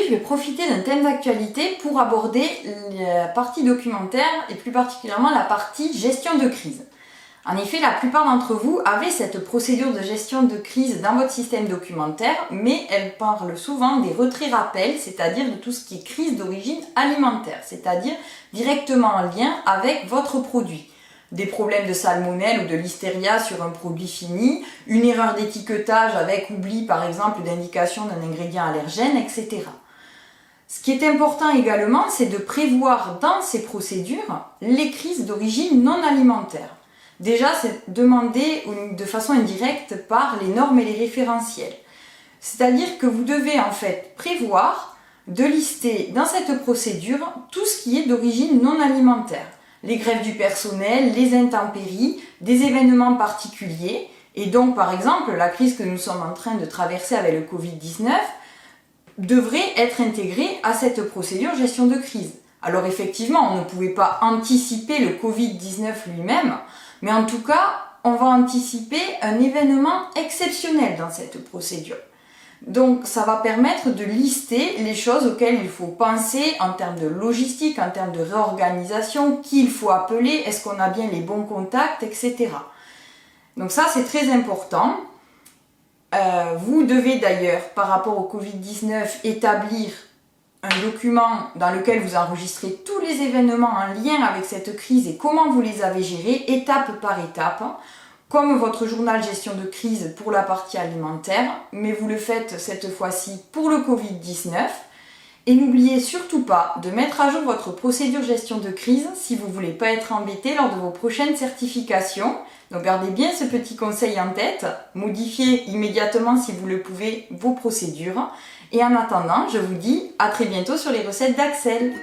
je vais profiter d'un thème d'actualité pour aborder la partie documentaire et plus particulièrement la partie gestion de crise. En effet, la plupart d'entre vous avaient cette procédure de gestion de crise dans votre système documentaire, mais elle parle souvent des retraits-rappels, c'est-à-dire de tout ce qui est crise d'origine alimentaire, c'est-à-dire directement en lien avec votre produit. Des problèmes de salmonelle ou de listeria sur un produit fini, une erreur d'étiquetage avec oubli par exemple d'indication d'un ingrédient allergène, etc. Ce qui est important également, c'est de prévoir dans ces procédures les crises d'origine non alimentaire. Déjà, c'est demandé de façon indirecte par les normes et les référentiels. C'est-à-dire que vous devez en fait prévoir de lister dans cette procédure tout ce qui est d'origine non alimentaire. Les grèves du personnel, les intempéries, des événements particuliers. Et donc, par exemple, la crise que nous sommes en train de traverser avec le Covid-19 devrait être intégrée à cette procédure gestion de crise. Alors effectivement, on ne pouvait pas anticiper le Covid-19 lui-même, mais en tout cas, on va anticiper un événement exceptionnel dans cette procédure. Donc ça va permettre de lister les choses auxquelles il faut penser en termes de logistique, en termes de réorganisation, qui il faut appeler, est-ce qu'on a bien les bons contacts, etc. Donc ça c'est très important. Vous devez d'ailleurs, par rapport au Covid-19, établir un document dans lequel vous enregistrez tous les événements en lien avec cette crise et comment vous les avez gérés, étape par étape, comme votre journal gestion de crise pour la partie alimentaire, mais vous le faites cette fois-ci pour le Covid-19. Et n'oubliez surtout pas de mettre à jour votre procédure gestion de crise si vous ne voulez pas être embêté lors de vos prochaines certifications. Donc gardez bien ce petit conseil en tête, modifiez immédiatement si vous le pouvez vos procédures. Et en attendant, je vous dis à très bientôt sur les recettes d'Axel.